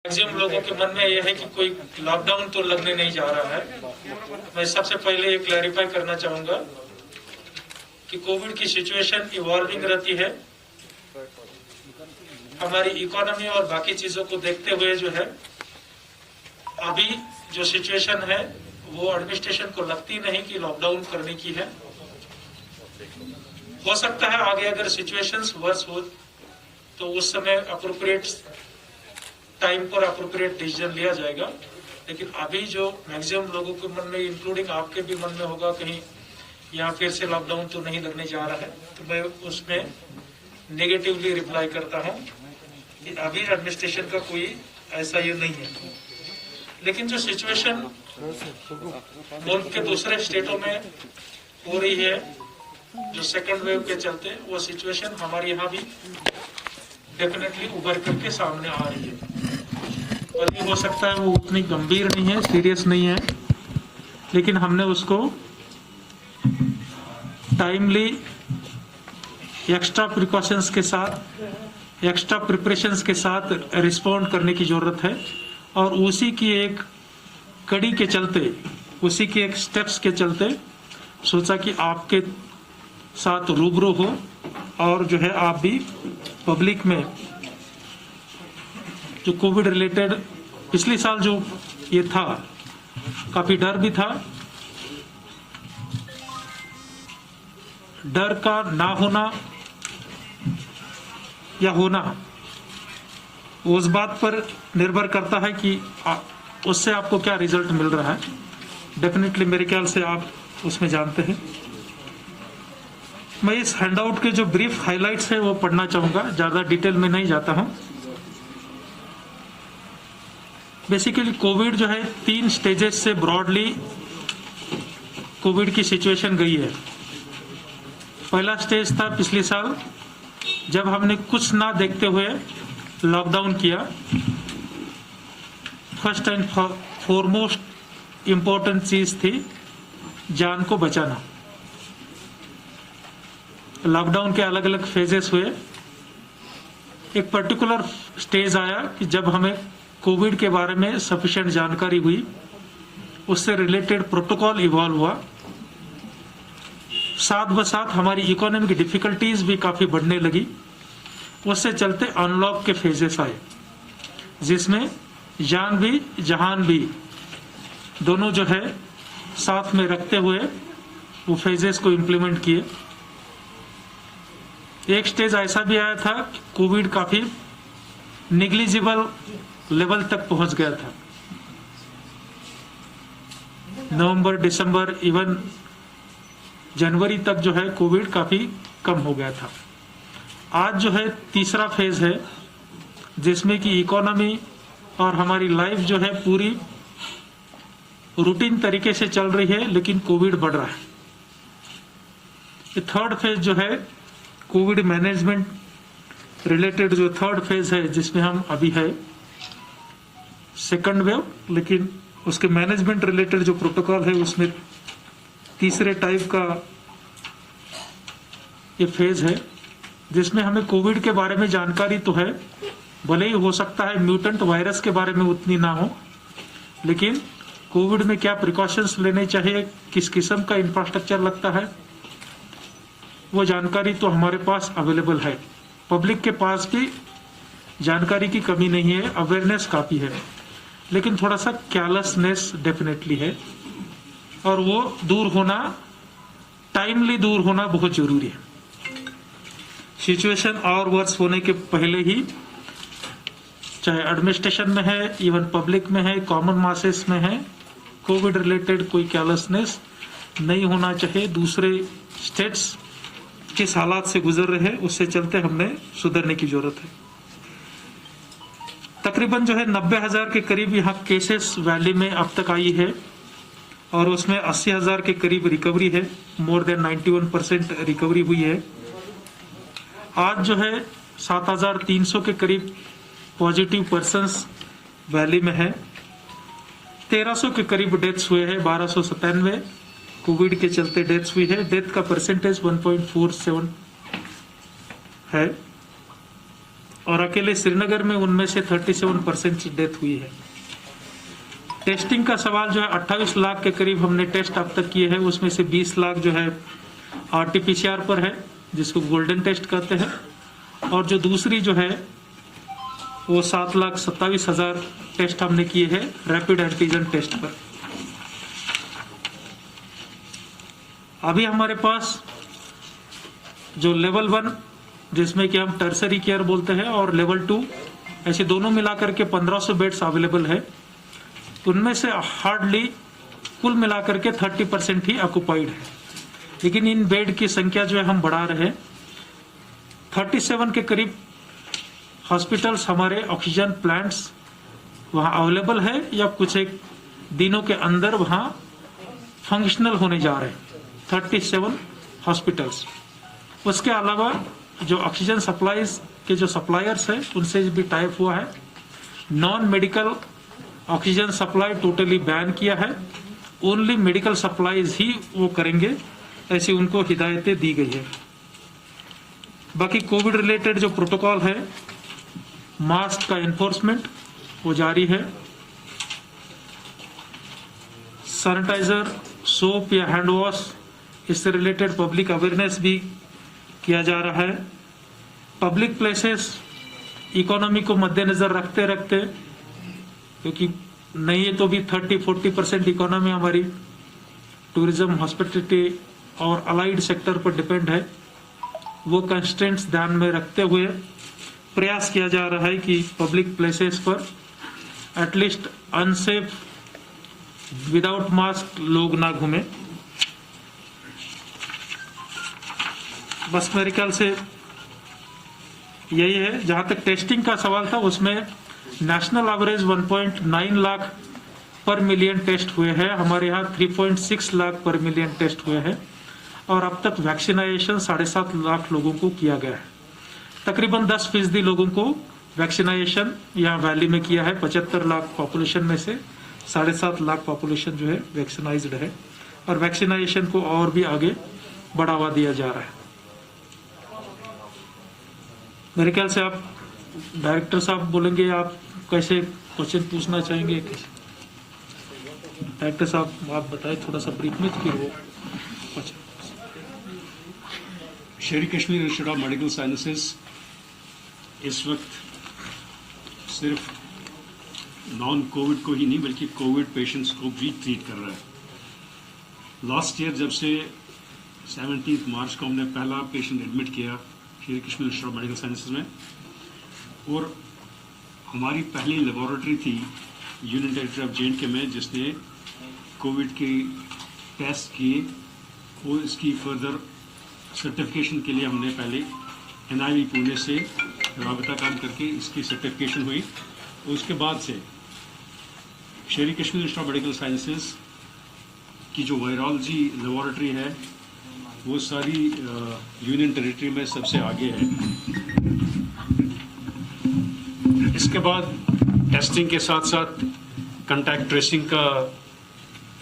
Maximum लोगों के मन में यह है कि कोई लॉकडाउन तो लगने नहीं जा रहा है। मैं सबसे पहले ये क्लैरिफाई करना चाहूंगा कि कोविड की सिचुएशन इवॉल्विंग रहती है। हमारी इकोनॉमी और बाकी चीजों को देखते हुए जो है अभी जो सिचुएशन है वो एडमिनिस्ट्रेशन को लगती नहीं कि लॉकडाउन करने की है। हो सकता है आगे अगर सिचुएशंस वर्स हो तो उस समय अप्रोप्रिएट टाइम पर अप्रोप्रिएट डिसीजन लिया जाएगा, लेकिन अभी जो मैक्सिमम लोगों के मन में, इंक्लूडिंग आपके भी मन में होगा कहीं यहाँ फिर से लॉकडाउन तो नहीं लगने जा रहा है, तो मैं उसमें नेगेटिवली रिप्लाई करता हूँ कि अभी एडमिनिस्ट्रेशन का कोई ऐसा ये नहीं है। लेकिन जो सिचुएशन मुल्क के दूसरे स्टेटों में हो रही है जो सेकंड वेव के चलते, वो सिचुएशन हमारे यहाँ भी डेफिनेटली उभर करके सामने आ रही है। और ये हो सकता है वो उतनी गंभीर नहीं है, सीरियस नहीं है, लेकिन हमने उसको टाइमली एक्स्ट्रा प्रिकॉशंस के साथ, एक्स्ट्रा प्रिपरेशंस के साथ रिस्पॉन्ड करने की जरूरत है। और उसी की एक कड़ी के चलते, उसी के एक स्टेप्स के चलते सोचा कि आपके साथ रूबरू हो और जो है आप भी पब्लिक में जो कोविड रिलेटेड पिछले साल जो ये था, काफी डर भी था, डर का ना होना या होना उस बात पर निर्भर करता है कि उससे आपको क्या रिजल्ट मिल रहा है। डेफिनेटली मेरे ख्याल से आप उसमें जानते हैं। मैं इस हैंडआउट के जो ब्रीफ हाइलाइट्स है वो पढ़ना चाहूंगा, ज्यादा डिटेल में नहीं जाता हूं। बेसिकली कोविड जो है 3 स्टेजेस से ब्रॉडली कोविड की सिचुएशन गई है। पहला स्टेज था पिछले साल जब हमने कुछ ना देखते हुए लॉकडाउन किया। फर्स्ट एंड फॉरमोस्ट इंपॉर्टेंट चीज थी जान को बचाना। लॉकडाउन के अलग अलग फेजेस हुए। एक पर्टिकुलर स्टेज आया कि जब हमें कोविड के बारे में सफिशिएंट जानकारी हुई, उससे रिलेटेड प्रोटोकॉल इवॉल्व हुआ। साथ बसाथ हमारी इकोनॉमिक डिफिकल्टीज भी काफी बढ़ने लगी। उससे चलते अनलॉक के फेजेस आए जिसमें जान भी जहान भी दोनों जो है साथ में रखते हुए वो फेजेस को इम्प्लीमेंट किए। एक स्टेज ऐसा भी आया था कि कोविड काफी निग्लिजिबल लेवल तक पहुंच गया था। नवंबर, दिसंबर, इवन जनवरी तक जो है कोविड काफी कम हो गया था। आज जो है तीसरा फेज है जिसमें कि इकोनॉमी और हमारी लाइफ जो है पूरी रूटीन तरीके से चल रही है, लेकिन कोविड बढ़ रहा है। ये थर्ड फेज जो है कोविड मैनेजमेंट रिलेटेड जो थर्ड फेज है जिसमें हम अभी है सेकंड वेव, लेकिन उसके मैनेजमेंट रिलेटेड जो प्रोटोकॉल है उसमें तीसरे टाइप का ये फेज है जिसमें हमें कोविड के बारे में जानकारी तो है, भले ही हो सकता है म्यूटेंट वायरस के बारे में उतनी ना हो, लेकिन कोविड में क्या प्रिकॉशंस लेने चाहिए, किस किस्म का इंफ्रास्ट्रक्चर लगता है, वो जानकारी तो हमारे पास अवेलेबल है। पब्लिक के पास भी जानकारी की कमी नहीं है, अवेयरनेस काफी है, लेकिन थोड़ा सा केयरलेसनेस डेफिनेटली है और वो दूर होना, टाइमली दूर होना बहुत जरूरी है। सिचुएशन और वर्स होने के पहले ही, चाहे एडमिनिस्ट्रेशन में है, इवन पब्लिक में है, कॉमन मासेस में है, कोविड रिलेटेड कोई केयरलेसनेस नहीं होना चाहिए। दूसरे स्टेट्स किस हालात से गुजर रहे हैं उससे चलते हमने सुधरने की जरूरत है। तकरीबन जो है 90,000 के करीब यहाँ केसेस वैली में अब तक आई है और उसमें 80,000 के करीब रिकवरी है। मोर देन 91% रिकवरी हुई है। आज जो है 7,300 के करीब पॉजिटिव पर्सन्स वैली में है। 1300 के करीब डेथ्स हुए हैं, 1297 कोविड के चलते डेथ्स हुई है। डेथ का परसेंटेज 1.47 है और अकेले श्रीनगर में उनमें से 37% की डेथ हुई है। टेस्टिंग का सवाल जो है 28 लाख के करीब हमने टेस्ट अब तक किए हैं, उसमें से 20 लाख जो है RT-PCR पर है, जिसको गोल्डन टेस्ट कहते हैं, और जो दूसरी जो है वो 7,27,000 टेस्ट हमने किए हैं रैपिड एंटीजन टेस्ट पर। अभी हमारे पास जो लेवल 1 जिसमें कि हम टर्सरी केयर बोलते हैं और लेवल 2 ऐसे दोनों मिलाकर के 1500 बेड्स अवेलेबल है। उनमें से हार्डली कुल मिलाकर के 30% ही ऑक्युपाइड है, लेकिन इन बेड की संख्या जो है हम बढ़ा रहे हैं। 37 के करीब हॉस्पिटल्स हमारे ऑक्सीजन प्लांट्स वहाँ अवेलेबल है या कुछ एक दिनों के अंदर वहाँ फंक्शनल होने जा रहे हैं 37 हॉस्पिटल्स। उसके अलावा जो ऑक्सीजन सप्लाईज के जो सप्लायर्स हैं उनसे भी टाइप हुआ है। Non medical oxygen supply totally ban किया है, ओनली मेडिकल सप्लाईज ही वो करेंगे, ऐसी उनको हिदायतें दी गई है। बाकी कोविड रिलेटेड जो प्रोटोकॉल है, मास्क का एनफोर्समेंट वो जारी है। सैनिटाइजर, सोप या हैंड वॉश इससे रिलेटेड पब्लिक अवेयरनेस भी किया जा रहा है। पब्लिक प्लेसेस इकोनॉमी को मद्देनजर रखते रखते, क्योंकि नहीं है तो भी 30-40% इकोनॉमी हमारी टूरिज्म, हॉस्पिटलिटी और अलाइड सेक्टर पर डिपेंड है, वो कंस्ट्रेंट्स ध्यान में रखते हुए प्रयास किया जा रहा है कि पब्लिक प्लेसेस पर एटलीस्ट अनसेफ विदाउट मास्क लोग ना घूमें। बस मेरे ख्याल से यही है। जहाँ तक टेस्टिंग का सवाल था, उसमें नेशनल एवरेज 1.9 लाख पर मिलियन टेस्ट हुए हैं, हमारे यहाँ 3.6 लाख पर मिलियन टेस्ट हुए हैं, और अब तक वैक्सीनेशन 7.5 लाख लोगों को किया गया है। तकरीबन 10% लोगों को वैक्सीनेशन यहाँ वैली में किया है। 75 लाख पॉपुलेशन में से 7.5 लाख पॉपुलेशन जो है वैक्सीनाइज्ड है, और वैक्सीनेशन को और भी आगे बढ़ावा दिया जा रहा है। मेरे ख्याल से आप डायरेक्टर साहब बोलेंगे, आप कैसे क्वेश्चन पूछना चाहेंगे? डायरेक्टर साहब आप बताएं थोड़ा सा ब्रीफ में, फिर वो शेर Kashmir institute of medical sciences इस वक्त सिर्फ नॉन कोविड को ही नहीं बल्कि कोविड पेशेंट्स को भी ट्रीट कर रहा है। लास्ट ईयर जब से 17 मार्च को हमने पहला पेशेंट एडमिट किया शेर Kashmir institute of medical sciences में, और हमारी पहली लेबोरेटरी थी यूनियन टेरिटरी ऑफ J&K में जिसने कोविड के टेस्ट किए, और इसकी फर्दर सर्टिफिकेशन के लिए हमने पहले NIV पुणे से राबता काम करके इसकी सर्टिफिकेशन हुई। उसके बाद से शेर Kashmir institute of medical sciences की जो वायरोलॉजी लेबोरेटरी है वो सारी यूनियन टेरिटरी में सबसे आगे है। इसके बाद टेस्टिंग के साथ साथ कंटैक्ट ट्रेसिंग का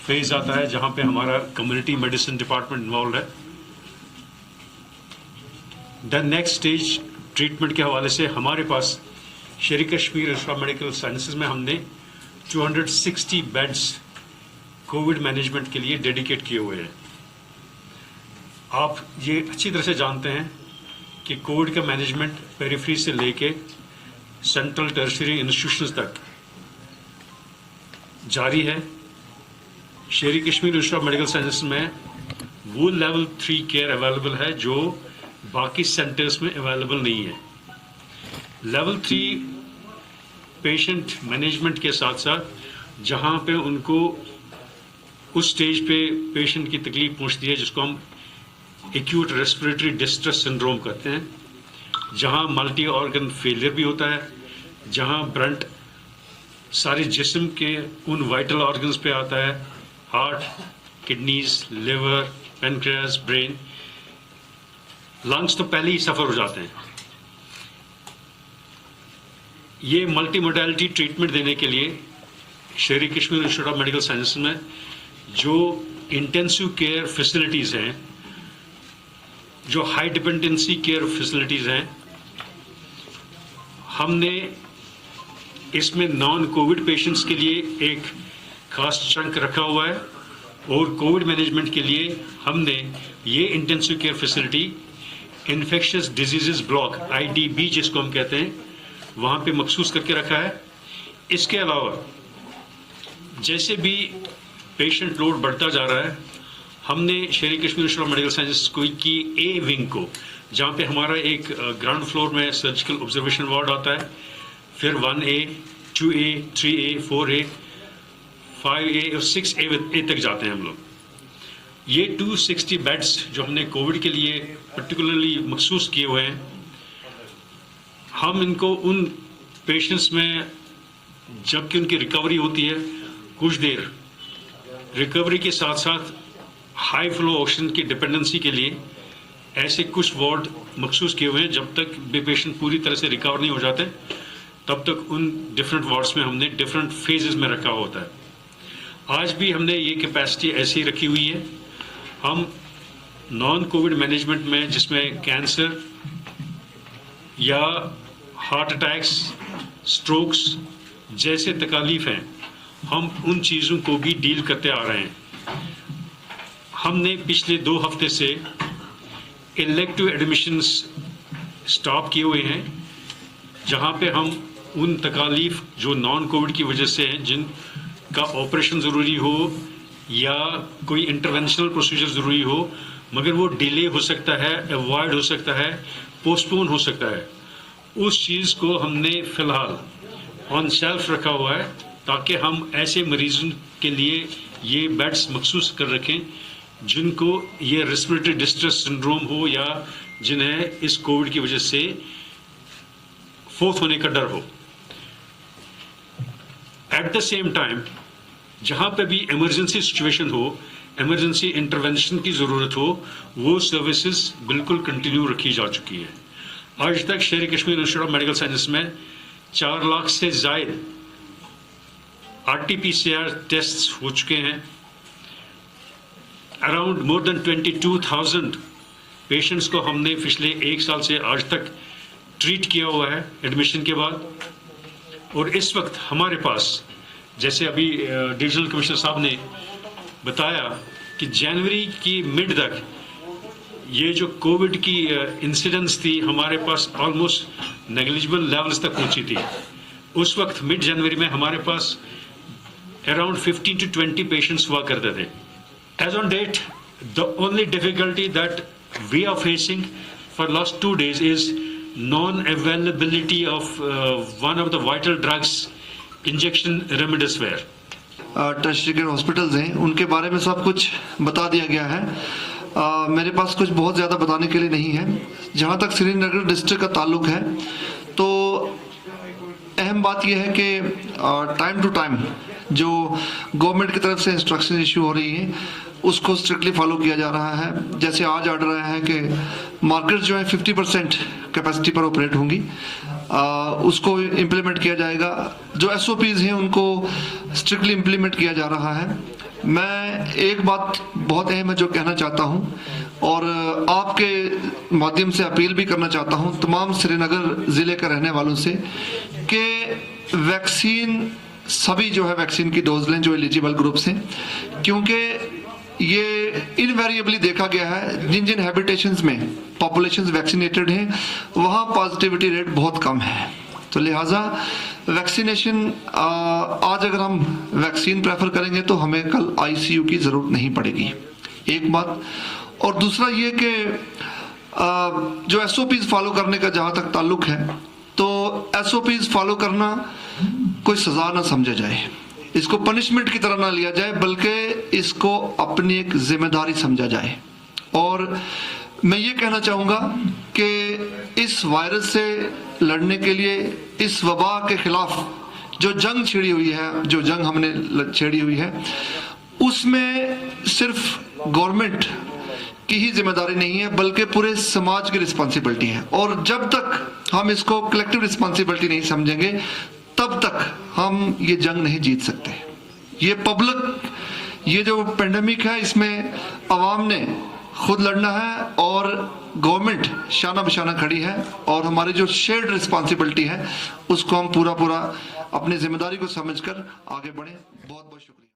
फेज आता है जहां पे हमारा कम्युनिटी मेडिसिन डिपार्टमेंट इन्वॉल्व है। द नेक्स्ट स्टेज ट्रीटमेंट के हवाले से हमारे पास शेर Kashmir institute of medical sciences में हमने 260 बेड्स कोविड मैनेजमेंट के लिए डेडिकेट किए हुए हैं। आप ये अच्छी तरह से जानते हैं कि कोविड का मैनेजमेंट पेरिफेरी से लेके सेंट्रल टर्शियरी इंस्टीट्यूशंस तक जारी है। शेर Kashmir institute of medical sciences में वो लेवल 3 केयर अवेलेबल है जो बाकी सेंटर्स में अवेलेबल नहीं है। लेवल 3 पेशेंट मैनेजमेंट के साथ साथ जहां पे उनको उस स्टेज पे पेशेंट की तकलीफ पहुंचती है जिसको हम एक्यूट रेस्पिरेटरी डिस्ट्रेस सिंड्रोम कहते हैं, जहां मल्टी ऑर्गन फेलियर भी होता है, जहां ब्रंट सारे जिस्म के उन वाइटल ऑर्गन्स पे आता है, heart, kidneys, liver, pancreas, brain, lungs तो पहले ही सफ़र हो जाते हैं। ये मल्टी मोडालिटी ट्रीटमेंट देने के लिए शेर Kashmir institute of medical sciences में जो इंटेंसिव केयर फैसिलिटीज़ हैं, जो हाई डिपेंडेंसी केयर फैसिलिटीज़ हैं, हमने इसमें नॉन कोविड पेशेंट्स के लिए एक खास चंक रखा हुआ है और कोविड मैनेजमेंट के लिए हमने ये intensive care facility infectious diseases block IDB जिसको हम कहते हैं वहाँ पे मखसूस करके रखा है। इसके अलावा जैसे भी पेशेंट लोड बढ़ता जा रहा है, हमने शेर Kashmir institute of medical sciences की A विंग को, जहाँ पे हमारा एक ग्राउंड फ्लोर में सर्जिकल ऑब्जर्वेशन वार्ड आता है, फिर 1A, 2A, 3A, 4A, 5A और 6A तक जाते हैं हम लोग। ये 260 बेड्स जो हमने कोविड के लिए पर्टिकुलरली मखसूस किए हुए हैं, हम इनको उन पेशेंट्स में जबकि उनकी रिकवरी होती है, कुछ देर रिकवरी के साथ साथ हाई फ्लो ऑक्सीजन की डिपेंडेंसी के लिए ऐसे कुछ वार्ड मखसूस किए हुए हैं। जब तक भी पेशेंट पूरी तरह से रिकवर नहीं हो जाते तब तक उन डिफरेंट वार्ड्स में हमने डिफरेंट फेजेस में रखा होता है। आज भी हमने ये कैपेसिटी ऐसी रखी हुई है। हम नॉन कोविड मैनेजमेंट में जिसमें कैंसर या हार्ट अटैक्स, स्ट्रोक्स जैसे तकालीफ हैं, हम उन चीज़ों को भी डील करते आ रहे हैं। हमने पिछले 2 हफ्ते से इलेक्टिव एडमिशन्स स्टॉप किए हुए हैं, जहां पे हम उन तकालीफ जो नॉन कोविड की वजह से हैं, जिनका ऑपरेशन ज़रूरी हो या कोई इंटरवेंशनल प्रोसीजर ज़रूरी हो, मगर वो डिले हो सकता है, अवॉइड हो सकता है, पोस्टपोन हो सकता है, उस चीज़ को हमने फ़िलहाल ऑन शेल्फ रखा हुआ है ताकि हम ऐसे मरीजों के लिए ये बेड्स मखसूस कर रखें जिनको ये रेस्पिरेटरी डिस्ट्रेस सिंड्रोम हो या जिन्हें इस कोविड की वजह से फोर्थ होने का डर हो। एट द सेम टाइम जहां पे भी इमरजेंसी सिचुएशन हो, इमरजेंसी इंटरवेंशन की ज़रूरत हो, वो सर्विसेज बिल्कुल कंटिन्यू रखी जा चुकी है। आज तक शेर Kashmir institute of medical sciences में 4 लाख से ज़ायद RT-PCR टेस्ट हो चुके हैं। अराउंड मोर देन 22,000 पेशेंट्स को हमने पिछले 1 साल से आज तक ट्रीट किया हुआ है एडमिशन के बाद। और इस वक्त हमारे पास, जैसे अभी डिविजनल कमिश्नर साहब ने बताया कि जनवरी की मिड तक ये जो कोविड की इंसिडेंस थी हमारे पास ऑलमोस्ट नेग्लिजिबल लेवल्स तक पहुंची थी। उस वक्त मिड जनवरी में हमारे पास अराउंड 15 to 20 पेशेंट्स हुआ करते थे। As on date, the only difficulty that we are facing for last 2 days is non-availability of one of the vital drugs, injection remdesivir. Tertiary care hospitals हैं, उनके बारे में सब कुछ बता दिया गया है। मेरे पास कुछ बहुत ज़्यादा बताने के लिए नहीं है। जहाँ तक श्रीनगर डिस्ट्रिक्ट का ताल्लुक है, तो अहम बात यह है कि टाइम टू टाइम जो गवर्नमेंट की तरफ से इंस्ट्रक्शन इशू हो रही है उसको स्ट्रिक्टली फॉलो किया जा रहा है। जैसे आज ऑर्डर आया है कि मार्केट जो है 50% कैपेसिटी पर ऑपरेट होंगी, उसको इम्प्लीमेंट किया जाएगा। जो SOPs हैं उनको स्ट्रिक्टली इम्प्लीमेंट किया जा रहा है। मैं एक बात बहुत अहम है जो कहना चाहता हूँ और आपके माध्यम से अपील भी करना चाहता हूँ तमाम श्रीनगर ज़िले के रहने वालों से कि वैक्सीन सभी जो है वैक्सीन की डोज लें जो एलिजिबल ग्रुप्स हैं, क्योंकि ये इनवेरिएबली देखा गया है जिन जिन हैबिटेशंस में पॉपुलेशंस वैक्सीनेटेड हैं वहाँ पॉजिटिविटी रेट बहुत कम है। तो लिहाजा वैक्सीनेशन, आज अगर हम वैक्सीन प्रेफर करेंगे तो हमें कल ICU की ज़रूरत नहीं पड़ेगी, एक बात। और दूसरा ये कि जो SOPs फॉलो करने का जहाँ तक ताल्लुक है, तो SOPs फॉलो करना कोई सजा ना समझा जाए, इसको पनिशमेंट की तरह ना लिया जाए, बल्कि इसको अपनी एक जिम्मेदारी समझा जाए। और मैं ये कहना चाहूँगा कि इस वायरस से लड़ने के लिए, इस वबा के खिलाफ जो जंग छिड़ी हुई है, जो जंग हमने छेड़ी हुई है, उसमें सिर्फ गवर्नमेंट की ही जिम्मेदारी नहीं है बल्कि पूरे समाज की रिस्पॉन्सिबिलिटी है। और जब तक हम इसको कलेक्टिव रिस्पॉन्सिबिलिटी नहीं समझेंगे तब तक हम ये जंग नहीं जीत सकते। ये पब्लिक, ये जो पेंडेमिक है, इसमें अवाम ने खुद लड़ना है और गवर्नमेंट शाना बिशाना खड़ी है और हमारी जो शेयर्ड रिस्पॉन्सिबिलिटी है उसको हम पूरा अपनी जिम्मेदारी को समझकर आगे बढ़े। बहुत बहुत शुक्रिया।